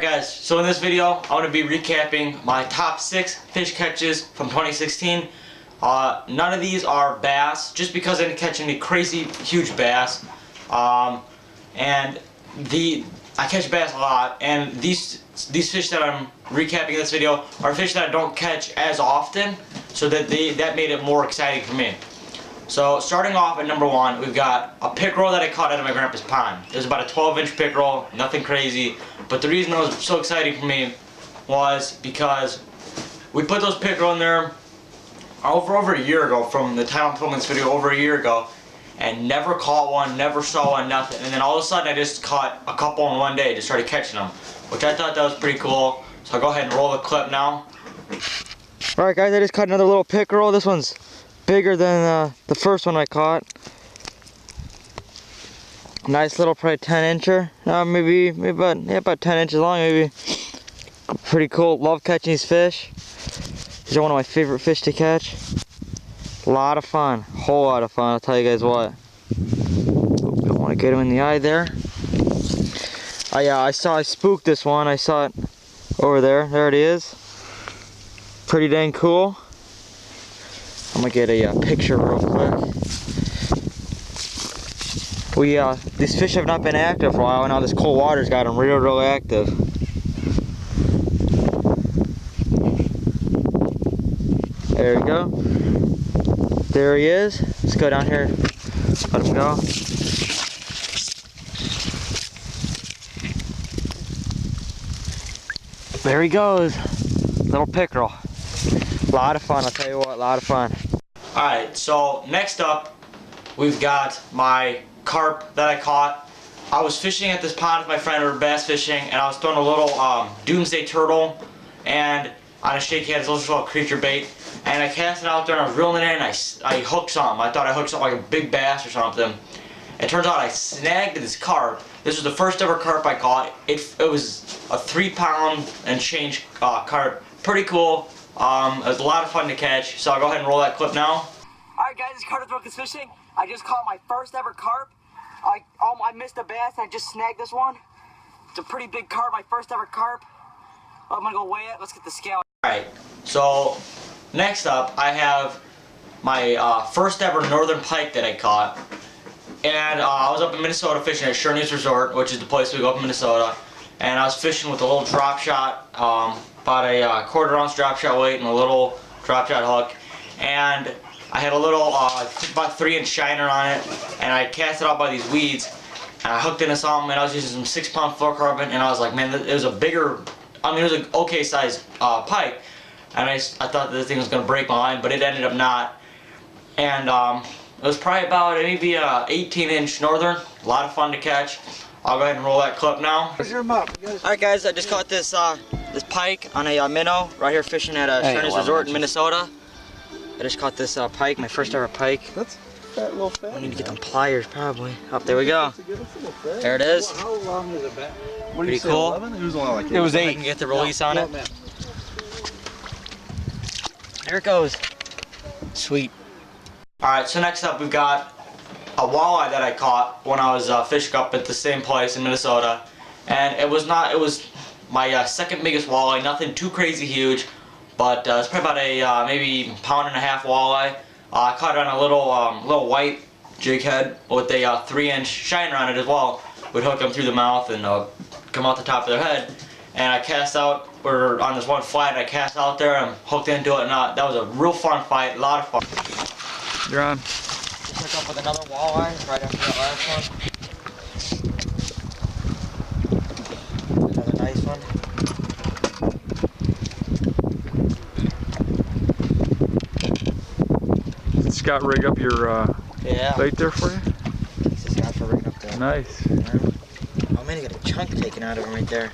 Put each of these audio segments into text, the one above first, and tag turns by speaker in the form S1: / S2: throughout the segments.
S1: guys, so in this video I'm going to be recapping my top 6 fish catches from 2016. None of these are bass, just because I didn't catch any crazy huge bass. And I catch bass a lot, and these fish that I'm recapping in this video are fish that I don't catch as often, so that made it more exciting for me. So starting off at number 1, we've got a pickerel that I caught out of my grandpa's pond. It was about a 12-inch pickerel, nothing crazy, but the reason it was so exciting for me was because we put those pickerel in there over a year ago, from the time I'm filming this video, over a year ago, and never caught one, never saw one, nothing. And then all of a sudden I just caught a couple in one day, just started catching them, which I thought that was pretty cool. So I'll go ahead and roll the clip now.
S2: Alright guys, I just caught another little pickerel. This one's bigger than the first one I caught. Nice little, probably 10-incher. Maybe about 10 inches long, maybe. Pretty cool. Love catching these fish. These are one of my favorite fish to catch. A lot of fun. Whole lot of fun, I'll tell you guys what. Don't want to get him in the eye there. I spooked this one. I saw it over there. There it is. Pretty dang cool. I'm gonna get a picture real quick. These fish have not been active for a while, and now this cold water's got them real active. There we go. There he is. Let's go down here. Let him go. There he goes. Little pickerel. A lot of fun, I'll tell you what, a lot of fun.
S1: Alright, so next up, we've got my carp that I caught. I was fishing at this pond with my friend. We were bass fishing, and I was throwing a little doomsday turtle and on a shaky head, it's a little creature bait. And I cast it out there and I was reeling it in, and I hooked something. I thought I hooked something like a big bass or something. It turns out I snagged this carp. This was the first ever carp I caught. It was a 3-pound and change carp. Pretty cool. It was a lot of fun to catch, so I'll go ahead and roll that clip now.
S3: Alright guys, it's Carter Focus Fishing. I just caught my first ever carp. I missed a bass and I just snagged this one. It's a pretty big carp, my first ever carp. I'm gonna go weigh it. Let's get the scale.
S1: Alright, so next up I have my first ever northern pike that I caught. And I was up in Minnesota fishing at Shirley's Resort, which is the place we go up in Minnesota. And I was fishing with a little drop shot, about a quarter-ounce drop shot weight and a little drop shot hook. And I had a little, about 3-inch shiner on it, and I cast it out by these weeds. And I hooked into something, and I was using some 6-pound fluorocarbon, and I was like, man, it was a bigger, it was an okay sized pike. And I thought this thing was going to break my line, but it ended up not. And it was probably about maybe a 18-inch northern. A lot of fun to catch. I'll go ahead and roll that clip now. Alright guys, I just caught this this pike on a minnow right here fishing at Shirley's Resort in Minnesota. I just caught this pike, my first ever pike.
S4: That's fat, little fat.
S1: I need to get them pliers probably. Up there we go. There it is.
S4: How long is it back?
S1: Pretty cool.
S4: 11? It was only like 8.
S1: It was 8. I can get the release on it. There it goes. Sweet. Alright, so next up we've got a walleye that I caught when I was fishing up at the same place in Minnesota. And it was my second biggest walleye, nothing too crazy huge, but it's probably about a maybe 1.5 pound walleye. I caught it on a little white jig head with a 3-inch shiner on it as well. Would hook them through the mouth and come out the top of their head. And I cast out, we're on this one flat, and I cast out there and hooked into it, and that was a real fun fight, a lot of fun.
S2: You're on.
S1: Just hooked up with another walleye right after that last one. Another nice one.
S4: Did Scott rig up your bait there for you?
S1: This is Scott for rigging up there.
S4: Nice.
S1: Oh man, you got a chunk taken out of him right there.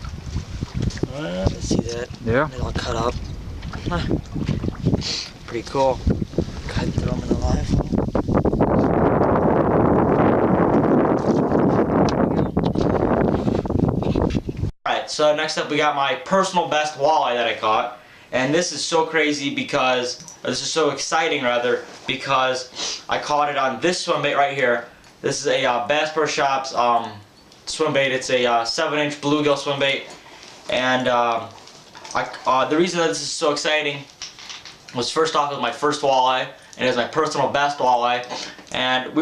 S1: Let's see that.
S4: Yeah.
S1: It all cut up. Pretty cool. Cut and throw him in the live. Alright, so next up we got my personal best walleye that I caught. And this is so crazy because, or this is so exciting rather, because I caught it on this swim bait right here. This is a Bass Pro Shops swim bait. It's a 7-inch bluegill swim bait. And the reason that this is so exciting was, first off, it was my first walleye, and it was my personal best walleye. And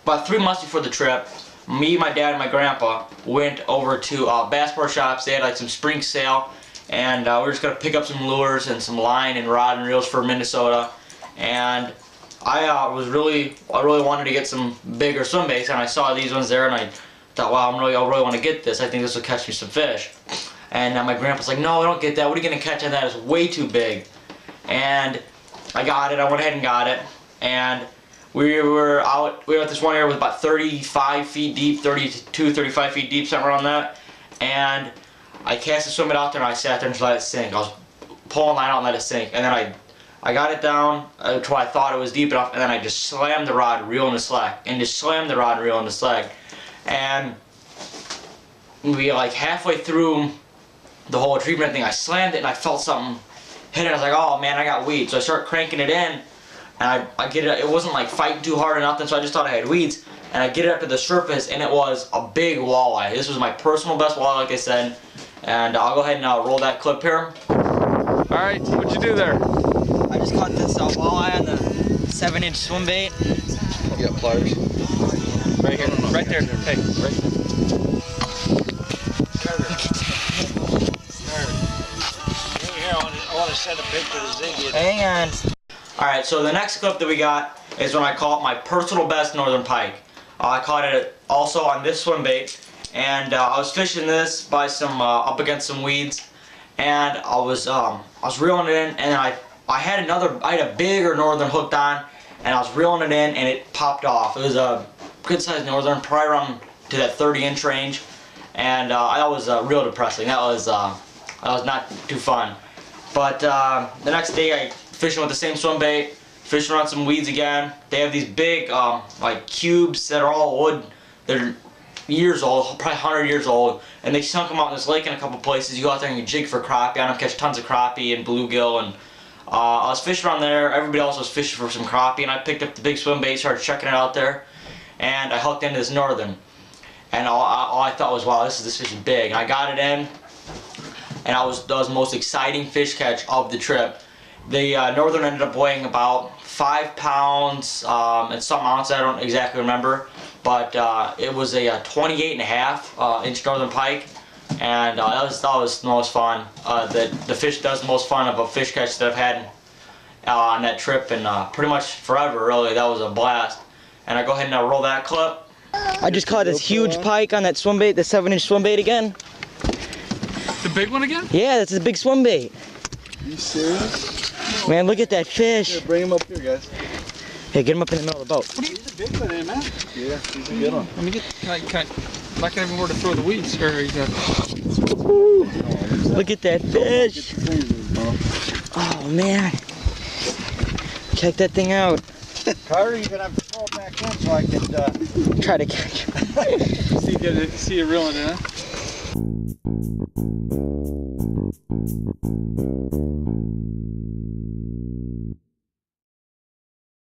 S1: about 3 months before the trip, me, my dad, and my grandpa went over to Bass Pro Shops. They had like some spring sale, and we were just gonna pick up some lures and some line and rod and reels for Minnesota. And I really wanted to get some bigger swim baits, and I saw these ones there, and I thought, wow, I really want to get this. I think this will catch me some fish. And my grandpa's like, no, don't get that. What are you gonna catch on that? It's way too big. And I got it. I went ahead and got it, and we were at this one area with about 35 feet deep, 32, 35 feet deep, somewhere around that. And I cast the swim bait out there, and I sat there and just let it sink. I was pulling line out and let it sink, and then I got it down to I thought it was deep enough, and then I just slammed the rod, reel in the slack, and just slammed the rod, reel in the slack. And we like halfway through the whole treatment thing, I slammed it, and I felt something hit it. I was like, oh man, I got weeds. So I start cranking it in, and I get it. It wasn't like fighting too hard or nothing, so I just thought I had weeds. And I get it up to the surface, and it was a big walleye. This was my personal best walleye, like I said. And I'll go ahead and roll that clip here.
S4: All right, what'd you do there?
S2: I just caught this walleye on the 7-inch swim bait.
S5: You got pliers?
S4: Right here. Right there. Hey, right there.
S5: I want to send a picture to Ziggy.
S2: Hang on.
S1: Alright, so the next clip that we got is when I caught my personal best northern pike. I caught it also on this swim bait, and I was fishing this by some up against some weeds, and I was reeling it in, and I had a bigger northern hooked on, and I was reeling it in, and it popped off. It was a good sized northern, probably around to that 30-inch range, and that was real depressing. That was not too fun. But the next day, I fishing with the same swim bait, fishing around some weeds again. They have these big like cubes that are all wood. They're years old, probably 100 years old, and they sunk them out in this lake in a couple places. You go out there and you jig for crappie on them, catch tons of crappie and bluegill. And I was fishing around there. Everybody else was fishing for some crappie, and I picked up the big swim bait, started checking it out there, and I hooked into this northern. And all I thought was, wow, this fish is big. And I got it in, and that was the most exciting fish catch of the trip. The northern ended up weighing about 5 pounds and some ounces, I don't exactly remember, but it was a 28.5 inch northern pike, and that was the most fun. The fish does the most fun of a fish catch that I've had on that trip, and pretty much forever, really. That was a blast. And I go ahead and roll that clip.
S2: I just caught this huge pike on that swim bait, the 7-inch swim bait again.
S4: The big one again?
S2: Yeah, that's a big swim bait.
S5: Are you serious?
S2: Man, look at that fish.
S5: Here, bring him up here, guys.
S2: Hey, get him up in the middle of the boat.
S5: He's a big one, eh, man? Yeah, he's a good one.
S4: Let me get. I'm not gonna have where to throw the weeds. Or
S2: Look at that fish. Oh man. Check that thing out.
S5: Carter, you're gonna have to pull it back in so I can
S2: Try to catch him.
S4: see you reeling in, huh?